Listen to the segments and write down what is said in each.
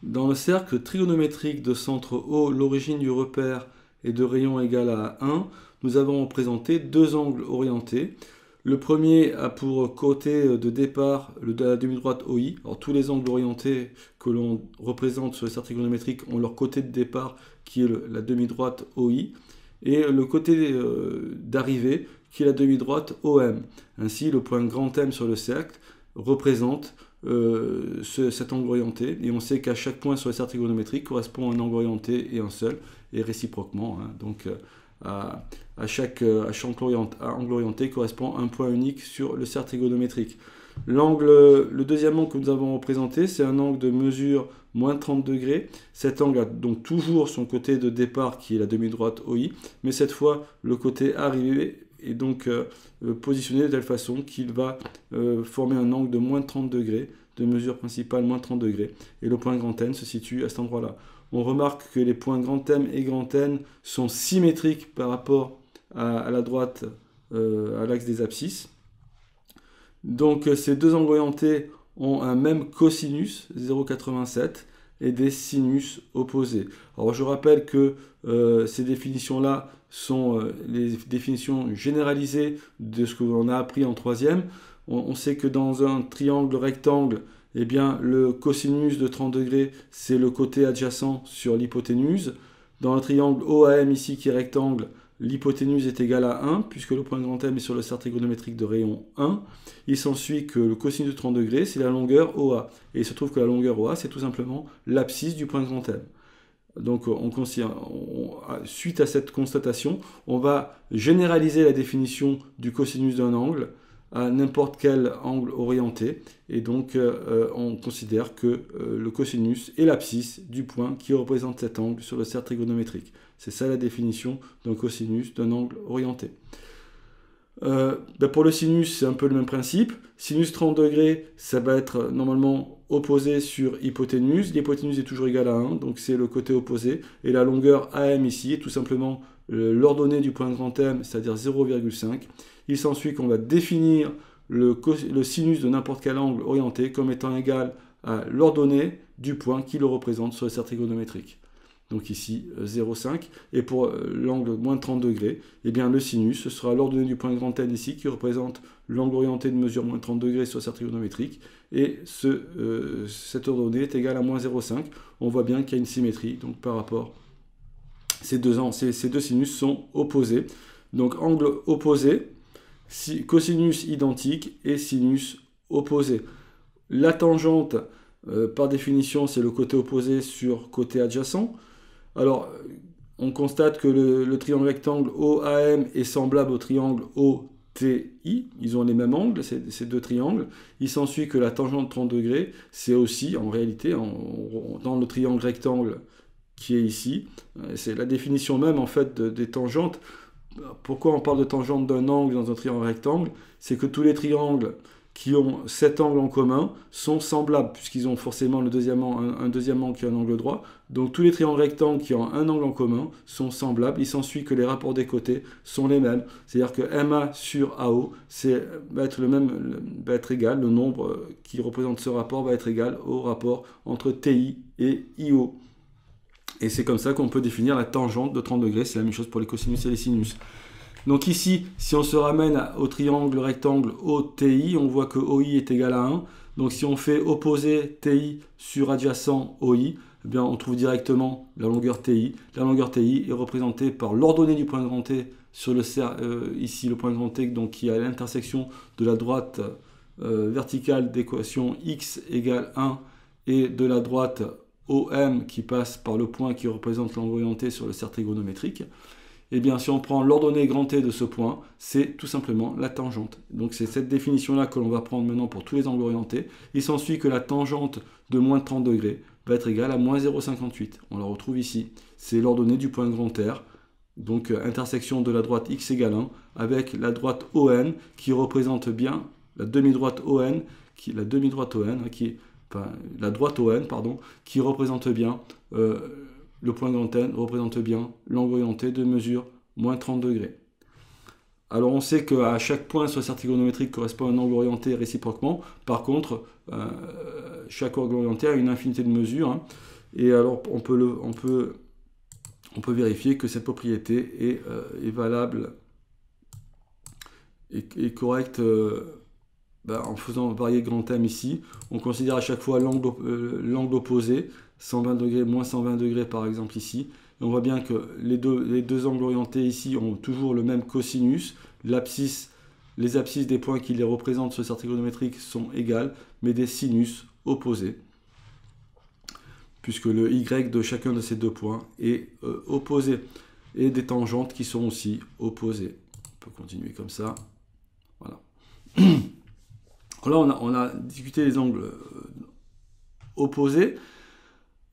Dans le cercle trigonométrique de centre O, l'origine du repère est de rayon égal à 1. Nous avons représenté deux angles orientés. Le premier a pour côté de départ la demi-droite OI. Alors tous les angles orientés que l'on représente sur le cercle trigonométrique ont leur côté de départ qui est la demi-droite OI. Et le côté d'arrivée qui est la demi-droite OM. Ainsi, le point grand M sur le cercle représente cet angle orienté, et on sait qu'à chaque point sur le cercle trigonométrique correspond un angle orienté et un seul, et réciproquement, hein. Donc à angle orienté correspond un point unique sur le cercle trigonométrique. Le deuxième angle que nous avons représenté, c'est un angle de mesure moins 30 degrés. Cet angle a donc toujours son côté de départ qui est la demi-droite OI, mais cette fois le côté arrivé est donc positionné de telle façon qu'il va former un angle de moins 30 degrés, de mesure principale moins 30 degrés, et le point grand N se situe à cet endroit-là. On remarque que les points grand M et grand N sont symétriques par rapport à la droite, à l'axe des abscisses. Donc ces deux angles orientés ont un même cosinus, 0,87, et des sinus opposés. Alors je rappelle que ces définitions-là sont les définitions généralisées de ce que l'on a appris en troisième. On sait que dans un triangle rectangle, eh bien, le cosinus de 30 degrés, c'est le côté adjacent sur l'hypoténuse. Dans le triangle OAM ici qui est rectangle, l'hypoténuse est égale à 1, puisque le point grand M est sur le cercle trigonométrique de rayon 1. Il s'ensuit que le cosinus de 30 degrés, c'est la longueur OA. Et il se trouve que la longueur OA, c'est tout simplement l'abscisse du point grand M. Donc, suite à cette constatation, on va généraliser la définition du cosinus d'un angle à n'importe quel angle orienté. Et donc, on considère que le cosinus est l'abscisse du point qui représente cet angle sur le cercle trigonométrique. C'est ça la définition d'un cosinus d'un angle orienté. Pour le sinus, c'est un peu le même principe. Sinus 30 degrés, ça va être normalement opposé sur hypoténuse. L'hypoténuse est toujours égale à 1, donc c'est le côté opposé. Et la longueur AM ici est tout simplement l'ordonnée du point grand M, c'est-à-dire 0,5. Il s'ensuit qu'on va définir le sinus de n'importe quel angle orienté comme étant égal à l'ordonnée du point qui le représente sur le cercle trigonométrique. Donc ici 0,5, et pour l'angle moins 30 degrés, eh bien le sinus, ce sera l'ordonnée du point grand N ici, qui représente l'angle orienté de mesure moins 30 degrés sur le cercle trigonométrique, et cette ordonnée est égale à moins 0,5. On voit bien qu'il y a une symétrie, donc par rapport, ces deux sinus sont opposés. Donc angle opposé, cosinus identique et sinus opposé. La tangente, par définition, c'est le côté opposé sur côté adjacent. Alors, on constate que le triangle rectangle OAM est semblable au triangle OTI. Ils ont les mêmes angles, ces deux triangles. Il s'ensuit que la tangente de 30 degrés, c'est aussi, en réalité, dans le triangle rectangle qui est ici, c'est la définition même, en fait, des tangentes. Pourquoi on parle de tangente d'un angle dans un triangle rectangle? C'est que tous les triangles qui ont cet angle en commun sont semblables, puisqu'ils ont forcément un deuxième angle qui a un angle droit. Donc tous les triangles rectangles qui ont un angle en commun sont semblables. Il s'ensuit que les rapports des côtés sont les mêmes. C'est-à-dire que MA sur AO va être égal, le nombre qui représente ce rapport va être égal au rapport entre TI et IO. Et c'est comme ça qu'on peut définir la tangente de 30 degrés. C'est la même chose pour les cosinus et les sinus. Donc ici, si on se ramène au triangle rectangle OTI, on voit que OI est égal à 1. Donc si on fait opposer TI sur adjacent OI, eh bien on trouve directement la longueur TI. La longueur TI est représentée par l'ordonnée du point grand T sur ici le point grand T, donc qui est à l'intersection de la droite verticale d'équation x égale 1 et de la droite OM qui passe par le point qui représente l'angle orienté sur le cercle trigonométrique. Eh bien, si on prend l'ordonnée grand T de ce point, c'est tout simplement la tangente. Donc c'est cette définition-là que l'on va prendre maintenant pour tous les angles orientés. Il s'ensuit que la tangente de moins 30 degrés va être égale à moins 0,58. On la retrouve ici. C'est l'ordonnée du point grand R. Donc intersection de la droite x égale 1 avec la droite ON qui représente bien la demi-droite ON, la droite ON, pardon, qui représente bien le point grand N représente bien l'angle orienté de mesure moins 30 degrés. Alors on sait qu'à chaque point sur le cercle trigonométrique correspond à un angle orienté réciproquement. Par contre, chaque angle orienté a une infinité de mesures. Hein. Et alors on peut vérifier que cette propriété est valable et correcte en faisant varier grand M ici. On considère à chaque fois l'angle opposé, 120 degrés, moins 120 degrés par exemple ici. Et on voit bien que les deux angles orientés ici ont toujours le même cosinus. Les abscisses des points qui les représentent sur le cercle trigonométrique sont égales, mais des sinus opposés, puisque le Y de chacun de ces deux points est opposé. Et des tangentes qui sont aussi opposées. On peut continuer comme ça. Voilà. Là, on a discuté des angles opposés.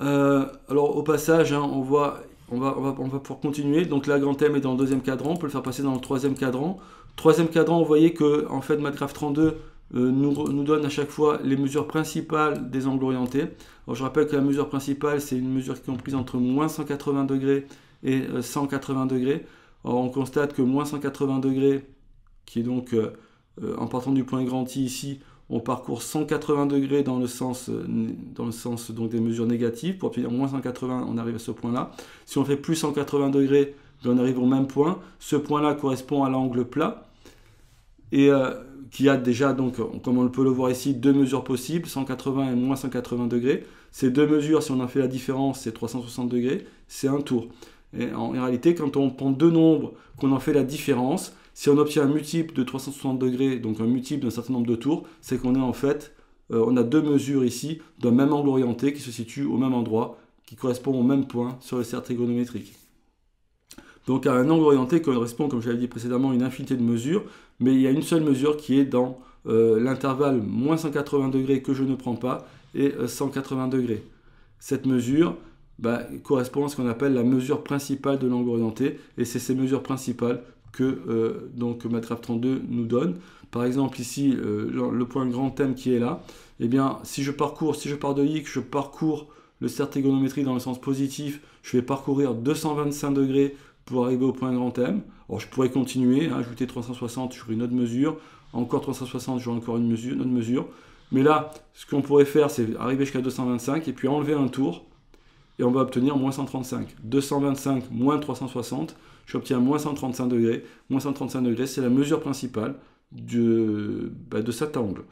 Alors, au passage, hein, on va pouvoir continuer. Donc là, grand M est dans le deuxième cadran. On peut le faire passer dans le troisième cadran. Troisième cadran, vous voyez que en fait, MathGraph 32 nous donne à chaque fois les mesures principales des angles orientés. Alors, je rappelle que la mesure principale, c'est une mesure qui est comprise entre moins 180 degrés et 180 degrés. Alors, on constate que moins 180 degrés, qui est donc en partant du point grand I ici, on parcourt 180 degrés dans le sens donc des mesures négatives. Pour obtenir moins 180, on arrive à ce point-là. Si on fait plus 180 degrés, on arrive au même point. Ce point-là correspond à l'angle plat. Et qui a déjà, donc, comme on peut le voir ici, deux mesures possibles, 180 et moins 180 degrés. Ces deux mesures, si on en fait la différence, c'est 360 degrés, c'est un tour. Et en réalité, quand on prend deux nombres, qu'on en fait la différence, si on obtient un multiple de 360 degrés, donc un multiple d'un certain nombre de tours, c'est qu'on est en fait, on a deux mesures ici d'un même angle orienté qui se situe au même endroit, qui correspond au même point sur le cercle trigonométrique. Donc à un angle orienté correspond, comme je l'avais dit précédemment, une infinité de mesures, mais il y a une seule mesure qui est dans l'intervalle moins 180 degrés que je ne prends pas et 180 degrés. Cette mesure correspond à ce qu'on appelle la mesure principale de l'angle orienté, et c'est ces mesures principales que MathGraph 32 nous donne. Par exemple ici, le point grand M qui est là, eh bien si je pars de X, je parcours le cercle trigonométrique dans le sens positif, je vais parcourir 225 degrés pour arriver au point grand M. Alors je pourrais continuer, hein, ajouter 360 sur une autre mesure, encore 360, j'aurai encore une autre mesure. Mais là, ce qu'on pourrait faire, c'est arriver jusqu'à 225 et puis enlever un tour, et on va obtenir moins 135. 225 moins 360, j'obtiens moins 135 degrés. Moins 135 degrés, c'est la mesure principale de cet angle.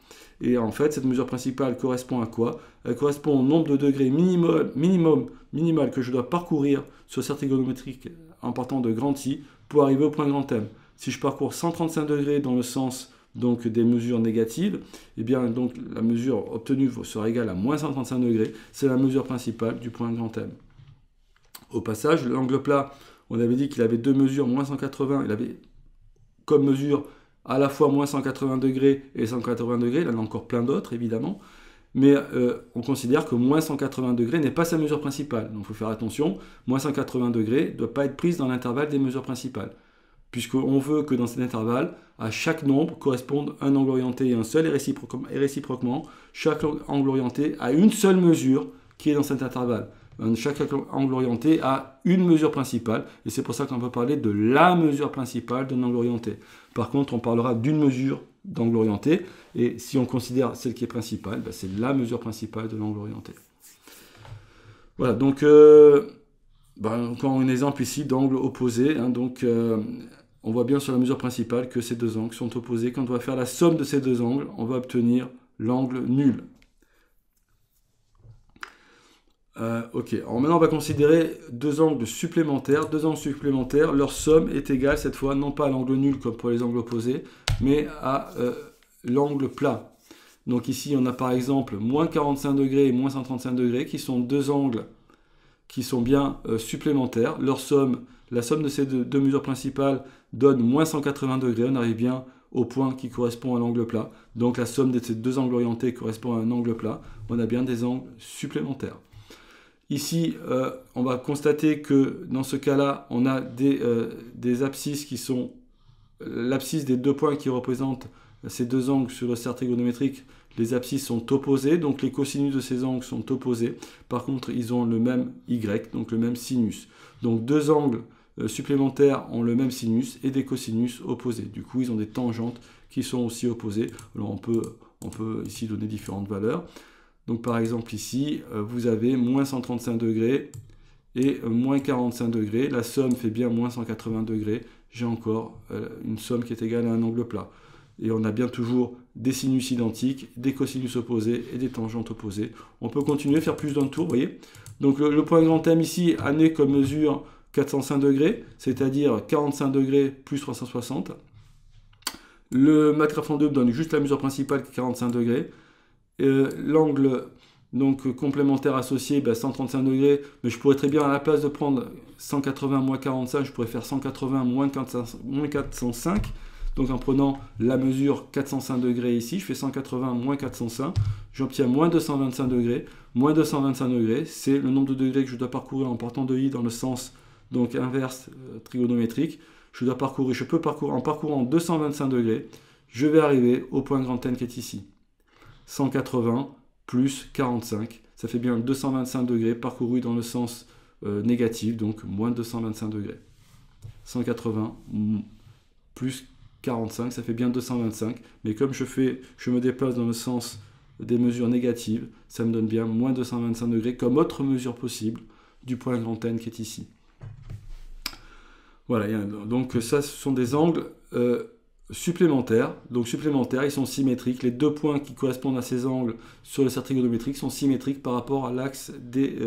Et en fait, cette mesure principale correspond à quoi? Elle correspond au nombre de degrés minimal que je dois parcourir sur le cercle trigonométrique en partant de grand I pour arriver au point grand M. Si je parcours 135 degrés dans le sens donc des mesures négatives, eh bien donc la mesure obtenue sera égale à moins 135 degrés. C'est la mesure principale du point grand M. Au passage, l'angle plat, on avait dit qu'il avait deux mesures, moins 180, il avait comme mesure à la fois moins 180 degrés et 180 degrés, il en a encore plein d'autres évidemment, mais on considère que moins 180 degrés n'est pas sa mesure principale. Donc il faut faire attention, moins 180 degrés ne doit pas être prise dans l'intervalle des mesures principales, puisqu'on veut que dans cet intervalle, à chaque nombre corresponde un angle orienté et un seul, et réciproquement, chaque angle orienté a une seule mesure qui est dans cet intervalle. Chaque angle orienté a une mesure principale, et c'est pour ça qu'on peut parler de la mesure principale d'un angle orienté. Par contre, on parlera d'une mesure d'angle orienté, et si on considère celle qui est principale, c'est la mesure principale de l'angle orienté. Voilà, donc encore un exemple ici d'angle opposé. Hein, on voit bien sur la mesure principale que ces deux angles sont opposés. Quand on va faire la somme de ces deux angles, on va obtenir l'angle nul. Ok, alors maintenant on va considérer deux angles supplémentaires. Deux angles supplémentaires, leur somme est égale cette fois, non pas à l'angle nul comme pour les angles opposés, mais à l'angle plat. Donc ici on a par exemple moins 45 degrés et moins 135 degrés qui sont deux angles qui sont bien supplémentaires. Leur somme, la somme de ces deux mesures principales donne moins 180 degrés. On arrive bien au point qui correspond à l'angle plat. Donc la somme de ces deux angles orientés correspond à un angle plat. On a bien des angles supplémentaires. Ici, on va constater que dans ce cas-là, on a des abscisses qui sont l'abscisse des deux points qui représentent ces deux angles sur le cercle trigonométrique. Les abscisses sont opposées, donc les cosinus de ces angles sont opposés. Par contre, ils ont le même Y, donc le même sinus. Donc deux angles supplémentaires ont le même sinus et des cosinus opposés. Du coup, ils ont des tangentes qui sont aussi opposées. Alors on peut ici donner différentes valeurs. Donc par exemple ici, vous avez moins 135 degrés et moins 45 degrés. La somme fait bien moins 180 degrés. J'ai encore une somme qui est égale à un angle plat. Et on a bien toujours des sinus identiques, des cosinus opposés et des tangentes opposées. On peut continuer, faire plus d'un tour, vous voyez. Donc le point grand M ici a né comme mesure 405 degrés, c'est-à-dire 45 degrés plus 360. Le matrafon 2 donne juste la mesure principale qui est 45 degrés. L'angle donc complémentaire associé, 135 degrés, mais je pourrais très bien à la place de prendre 180 moins 45, je pourrais faire 180 moins 405. Donc en prenant la mesure 405 degrés ici, je fais 180 moins 405, j'obtiens moins 225 degrés. Moins 225 degrés, c'est le nombre de degrés que je dois parcourir en partant de I dans le sens donc inverse trigonométrique. Je peux parcourir en parcourant 225 degrés, je vais arriver au point grand N qui est ici. 180 plus 45, ça fait bien 225 degrés parcourus dans le sens négatif, donc moins 225 degrés. 180 plus 45, ça fait bien 225, mais comme je me déplace dans le sens des mesures négatives, ça me donne bien moins 225 degrés comme autre mesure possible du point grand N qui est ici. Voilà, donc ça, ce sont des angles supplémentaires. Donc supplémentaires, ils sont symétriques. Les deux points qui correspondent à ces angles sur le cercle trigonométrique sont symétriques par rapport à l'axe des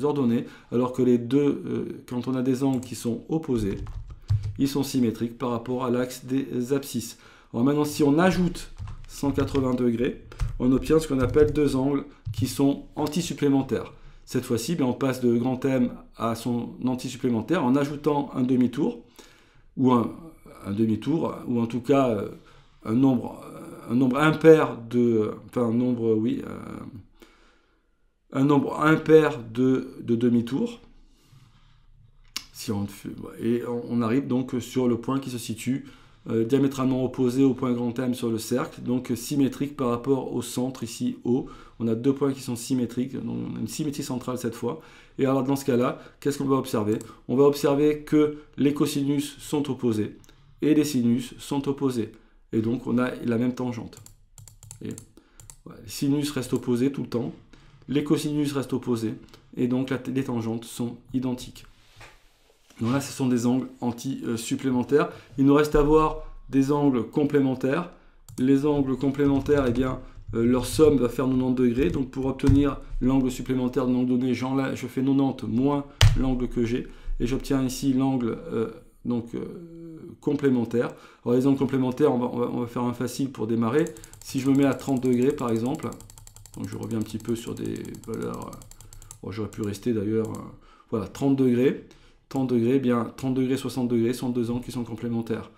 ordonnées, alors que les deux, quand on a des angles qui sont opposés, ils sont symétriques par rapport à l'axe des abscisses. Alors maintenant, si on ajoute 180 degrés, on obtient ce qu'on appelle deux angles qui sont antisupplémentaires. Cette fois-ci, on passe de grand M à son antisupplémentaire en ajoutant un demi-tour, ou un demi-tour, ou en tout cas un nombre impair un nombre impair de demi-tours. Et on arrive donc sur le point qui se situe diamétralement opposé au point grand M sur le cercle, donc symétrique par rapport au centre ici O. On a deux points qui sont symétriques, donc on a une symétrie centrale cette fois. Et alors dans ce cas-là, qu'est-ce qu'on va observer? On va observer que les cosinus sont opposés et les sinus sont opposés. Et donc on a la même tangente. Les sinus restent opposés tout le temps, les cosinus restent opposés, et donc les tangentes sont identiques. Donc là, ce sont des angles anti-supplémentaires. Il nous reste à voir des angles complémentaires. Les angles complémentaires, leur somme va faire 90 degrés. Donc pour obtenir l'angle supplémentaire d'un angle donné, je fais 90 moins l'angle que j'ai. Et j'obtiens ici l'angle complémentaire. Alors les angles complémentaires, on va faire un facile pour démarrer. Si je me mets à 30 degrés par exemple, donc je reviens un petit peu sur des valeurs, j'aurais pu rester d'ailleurs, voilà, 30 degrés. 30 degrés, 30 degrés, 60 degrés sont deux angles qui sont complémentaires.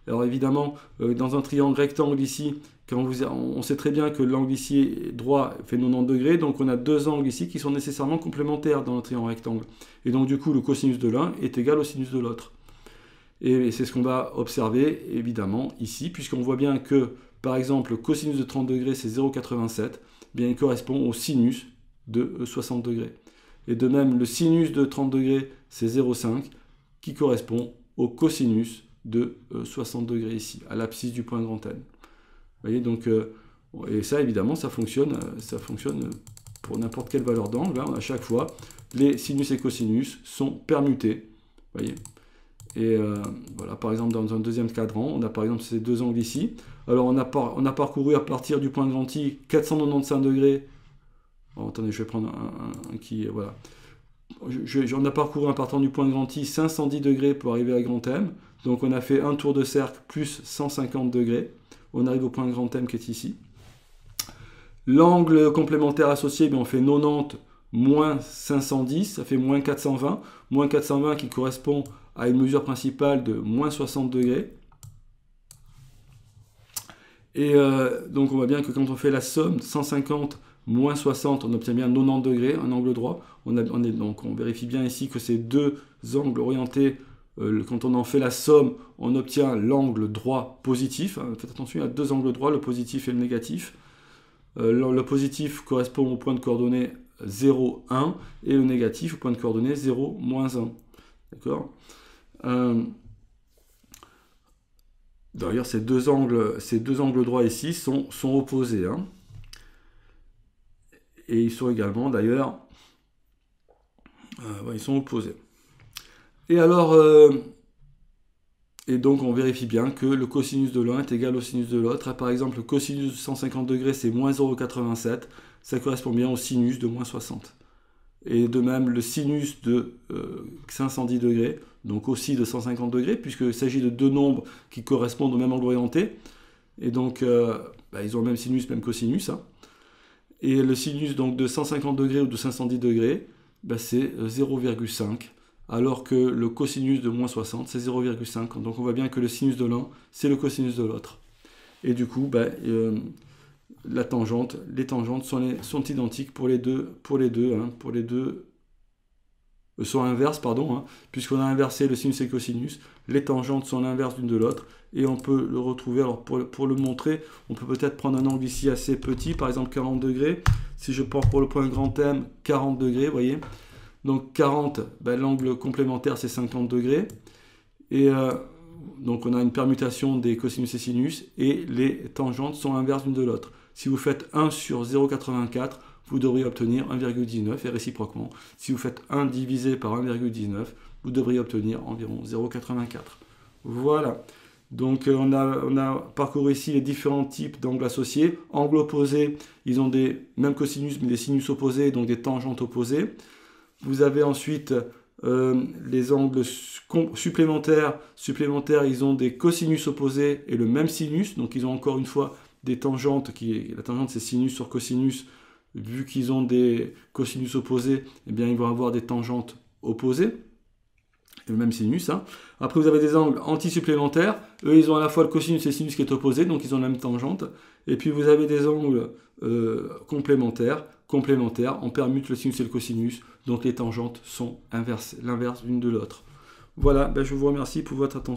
Alors évidemment, dans un triangle rectangle ici, on sait très bien que l'angle ici droit fait 90 degrés, donc on a deux angles ici qui sont nécessairement complémentaires dans un triangle rectangle. Et donc du coup, le cosinus de l'un est égal au sinus de l'autre. Et c'est ce qu'on va observer évidemment ici, puisqu'on voit bien que, par exemple, le cosinus de 30 degrés, c'est 0,87, il correspond au sinus de 60 degrés. Et de même, le sinus de 30 degrés, c'est 0,5, qui correspond au cosinus de 60 degrés ici, à l'abscisse du point grand N. Vous voyez, donc, et ça, évidemment, ça fonctionne pour n'importe quelle valeur d'angle. À chaque fois, les sinus et cosinus sont permutés. Vous voyez. Et voilà, par exemple, dans un deuxième cadran, on a par exemple ces deux angles ici. Alors, on a parcouru à partir du point grand I 495 degrés. Oh, attendez, je vais prendre un qui... Voilà. On a parcouru en partant du point grand I 510 degrés pour arriver à grand M. Donc on a fait un tour de cercle plus 150 degrés. On arrive au point grand M qui est ici. L'angle complémentaire associé, on fait 90 moins 510, ça fait moins 420. Moins 420 qui correspond à une mesure principale de moins 60 degrés. Et donc on voit bien que quand on fait la somme, 150 moins 60, on obtient bien 90 degrés, un angle droit. Donc on vérifie bien ici que ces deux angles orientés, quand on en fait la somme, on obtient l'angle droit positif. Faites attention, il y a deux angles droits, le positif et le négatif. Le positif correspond au point de coordonnées 0, 1, et le négatif au point de coordonnées 0, moins 1. D'accord ? D'ailleurs, ces deux angles droits ici sont opposés, hein. Et ils sont également, d'ailleurs, ils sont opposés. Et alors, et donc on vérifie bien que le cosinus de l'un est égal au sinus de l'autre. Par exemple, le cosinus de 150 degrés, c'est moins 0,87. Ça correspond bien au sinus de moins 60. Et de même, le sinus de 510 degrés, donc aussi de 150 degrés, puisqu'il s'agit de deux nombres qui correspondent au même angle orienté. Et donc, ils ont le même sinus, même cosinus, hein. Et le sinus donc, de 150 degrés ou de 510 degrés, c'est 0,5. Alors que le cosinus de moins 60, c'est 0,5. Donc on voit bien que le sinus de l'un, c'est le cosinus de l'autre. Et du coup, les tangentes sont identiques pour les deux, sont inverses, pardon, hein, puisqu'on a inversé le sinus et le cosinus. Les tangentes sont l'inverse l'une de l'autre. Et on peut le retrouver, alors pour le montrer, on peut peut-être prendre un angle ici assez petit, par exemple 40 degrés. Si je porte pour le point grand M, 40 degrés, vous voyez. Donc 40, l'angle complémentaire c'est 50 degrés. Et donc on a une permutation des cosinus et sinus, et les tangentes sont inverses l'une de l'autre. Si vous faites 1 sur 0,84, vous devriez obtenir 1,19, et réciproquement, si vous faites 1 divisé par 1,19, vous devriez obtenir environ 0,84. Voilà. Donc on a parcouru ici les différents types d'angles associés. Angles opposés, ils ont des mêmes cosinus, mais des sinus opposés, donc des tangentes opposées. Vous avez ensuite les angles supplémentaires. Ils ont des cosinus opposés et le même sinus. Donc ils ont encore une fois des tangentes. La tangente c'est sinus sur cosinus. Vu qu'ils ont des cosinus opposés, eh bien ils vont avoir des tangentes opposées. Et le même sinus, hein. Après vous avez des angles antisupplémentaires. Eux ils ont à la fois le cosinus et le sinus qui est opposé. Donc ils ont la même tangente. Et puis vous avez des angles complémentaires, on permute le sinus et le cosinus, donc les tangentes sont l'inverse l'une de l'autre. Voilà, je vous remercie pour votre attention.